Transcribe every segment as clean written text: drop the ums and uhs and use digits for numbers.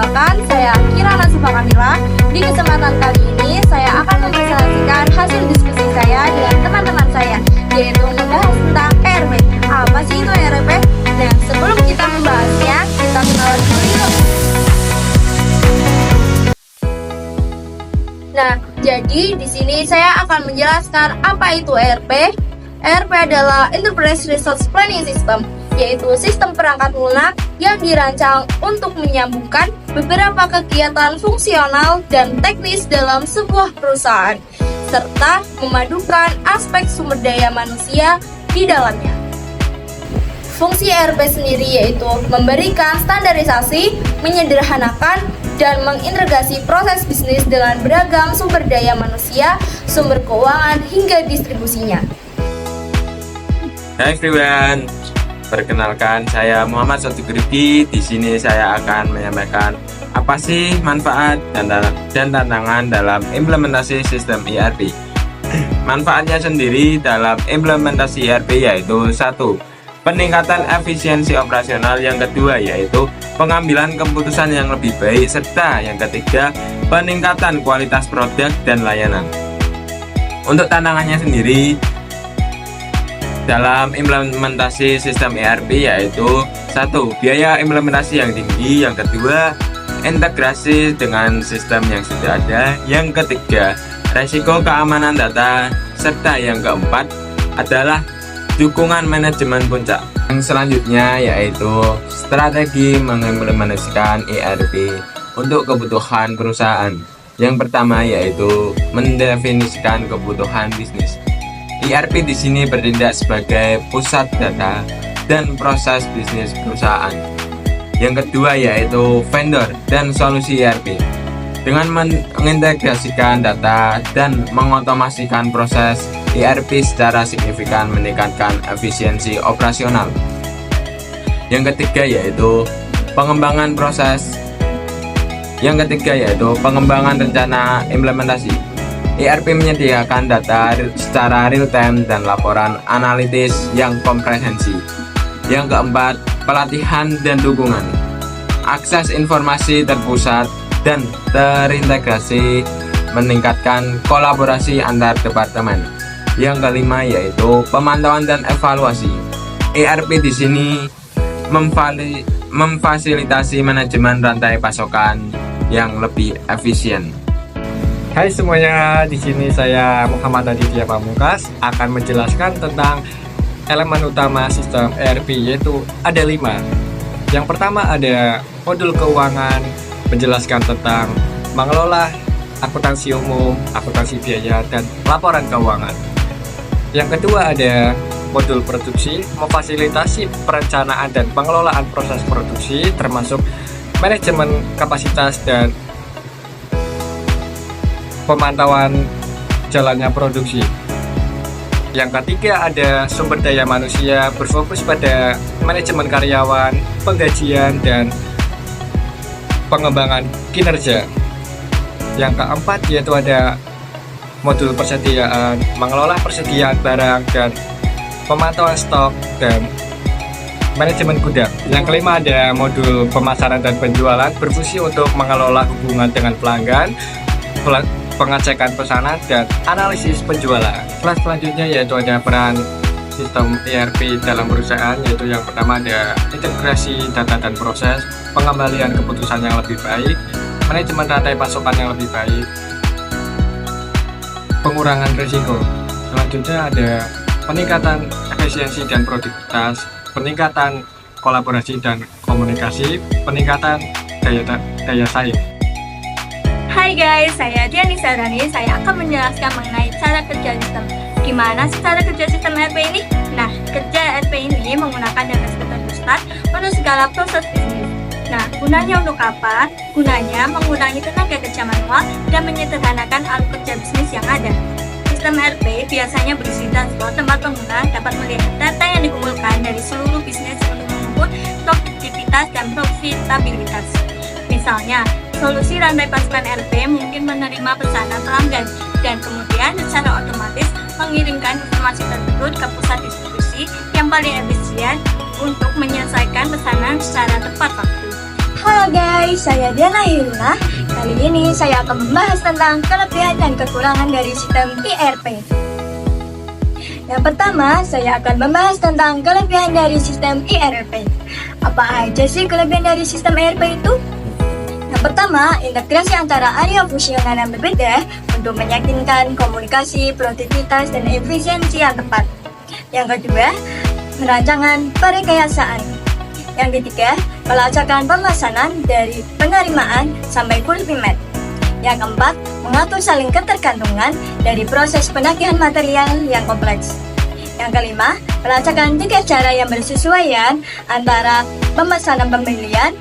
Perkenalkan, saya Kirana Siva Kamila. Di kesempatan kali ini, saya akan mempresentasikan hasil diskusi saya dengan teman-teman saya, yaitu membahas tentang ERP. Apa sih itu ERP? Dan sebelum kita membahasnya, kita kenalan dulu yuk. Nah, jadi di sini saya akan menjelaskan apa itu ERP. ERP adalah Enterprise Resource Planning System, yaitu sistem perangkat lunak yang dirancang untuk menyambungkan beberapa kegiatan fungsional dan teknis dalam sebuah perusahaan, serta memadukan aspek sumber daya manusia di dalamnya. Fungsi ERP sendiri yaitu memberikan standarisasi, menyederhanakan, dan mengintegrasi proses bisnis dengan beragam sumber daya manusia, sumber keuangan, hingga distribusinya. Hai everyone, perkenalkan saya Muhammad Sotikribi. Di sini saya akan menyampaikan apa sih manfaat dan tantangan dalam implementasi sistem ERP. Manfaatnya sendiri dalam implementasi ERP yaitu 1. Peningkatan efisiensi operasional, yang kedua yaitu pengambilan keputusan yang lebih baik, serta yang ketiga peningkatan kualitas produk dan layanan. Untuk tantangannya sendiri dalam implementasi sistem ERP yaitu 1. Biaya implementasi yang tinggi, yang kedua integrasi dengan sistem yang sudah ada, yang ketiga resiko keamanan data, serta yang keempat adalah dukungan manajemen puncak. Yang selanjutnya yaitu strategi mengimplementasikan ERP untuk kebutuhan perusahaan. Yang pertama yaitu mendefinisikan kebutuhan bisnis. ERP di sini bertindak sebagai pusat data dan proses bisnis perusahaan. Yang kedua yaitu vendor dan solusi ERP. Dengan mengintegrasikan data dan mengotomasikan proses, ERP secara signifikan meningkatkan efisiensi operasional. Yang ketiga yaitu pengembangan pengembangan rencana implementasi. ERP menyediakan data secara real-time dan laporan analitis yang komprehensif. Yang keempat, pelatihan dan dukungan. Akses informasi terpusat dan terintegrasi meningkatkan kolaborasi antar departemen. Yang kelima yaitu pemantauan dan evaluasi. ERP di sini memfasilitasi manajemen rantai pasokan yang lebih efisien. Hai semuanya, di sini saya Muhammad Aditya Pamungkas akan menjelaskan tentang elemen utama sistem ERP, yaitu ada 5. Yang pertama ada modul keuangan, menjelaskan tentang mengelola akuntansi umum, akuntansi biaya, dan laporan keuangan. Yang kedua ada modul produksi, memfasilitasi perencanaan dan pengelolaan proses produksi, termasuk manajemen kapasitas dan pemantauan jalannya produksi. Yang ketiga ada sumber daya manusia, berfokus pada manajemen karyawan, penggajian, dan pengembangan kinerja. Yang keempat yaitu ada modul persediaan, mengelola persediaan barang dan pemantauan stok dan manajemen gudang. Yang kelima ada modul pemasaran dan penjualan, berfungsi untuk mengelola hubungan dengan pelanggan, pengecekan pesanan, dan analisis penjualan. Kelas selanjutnya yaitu ada peran sistem ERP dalam perusahaan, yaitu yang pertama ada integrasi data dan proses, pengembalian keputusan yang lebih baik, manajemen rantai pasokan yang lebih baik, pengurangan risiko. Selanjutnya ada peningkatan efisiensi dan produktivitas, peningkatan kolaborasi dan komunikasi, peningkatan daya saing. Hai guys, saya Diani Sarani. Saya akan menjelaskan mengenai cara kerja sistem. Gimana sih cara kerja sistem ERP ini? Nah, kerja ERP ini menggunakan data pusat untuk segala proses bisnis. Nah, gunanya untuk apa? Gunanya mengurangi tenaga kerja manual dan menyederhanakan alur kerja bisnis yang ada. Sistem ERP biasanya berisi dashboard tempat pengguna dapat melihat data yang dikumpulkan dari seluruh bisnis untuk mengukur produktivitas dan profitabilitas. Misalnya, solusi rantai pasokan ERP mungkin menerima pesanan pelanggan dan kemudian secara otomatis mengirimkan informasi tersebut ke pusat distribusi yang paling efisien untuk menyelesaikan pesanan secara tepat waktu. Halo guys, saya Diana Hiruna. Kali ini saya akan membahas tentang kelebihan dan kekurangan dari sistem ERP. Yang pertama, saya akan membahas tentang kelebihan dari sistem ERP. Apa aja sih kelebihan dari sistem ERP itu? Yang pertama, integrasi antara area fungsional yang berbeda untuk meyakinkan komunikasi, produktivitas, dan efisiensi yang tepat. Yang kedua, perancangan perekayasaan. Yang ketiga, pelacakan pemesanan dari penerimaan sampai fulfillment. Yang keempat, mengatur saling ketergantungan dari proses penagihan material yang kompleks. Yang kelima, pelacakan tiga cara yang bersesuaian antara pemesanan pembelian,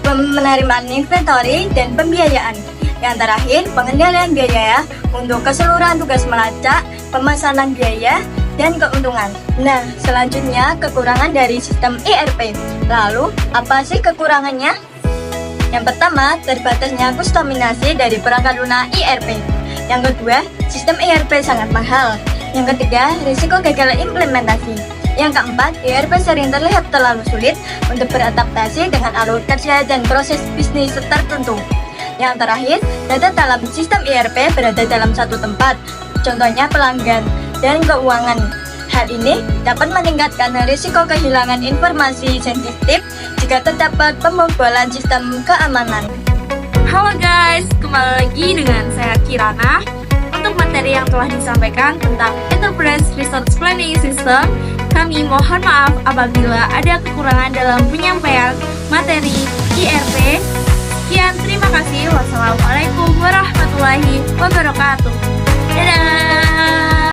penerimaan inventory, dan pembiayaan. Yang terakhir, pengendalian biaya untuk keseluruhan tugas melacak, pemesanan biaya, dan keuntungan. Nah, selanjutnya kekurangan dari sistem ERP. Lalu, apa sih kekurangannya? Yang pertama, terbatasnya kustomisasi dari perangkat lunak ERP. Yang kedua, sistem ERP sangat mahal. Yang ketiga, risiko gagal implementasi. Yang keempat, ERP sering terlihat terlalu sulit untuk beradaptasi dengan alur kerja dan proses bisnis tertentu. Yang terakhir, data dalam sistem ERP berada dalam satu tempat, contohnya pelanggan dan keuangan. Hal ini dapat meningkatkan risiko kehilangan informasi sensitif jika terdapat pembobolan sistem keamanan. Halo guys, kembali lagi dengan saya Kirana. Untuk materi yang telah disampaikan tentang Enterprise Resource Planning System, kami mohon maaf apabila ada kekurangan dalam penyampaian materi ERP. Sekian, terima kasih. Wassalamualaikum warahmatullahi wabarakatuh. Dadah.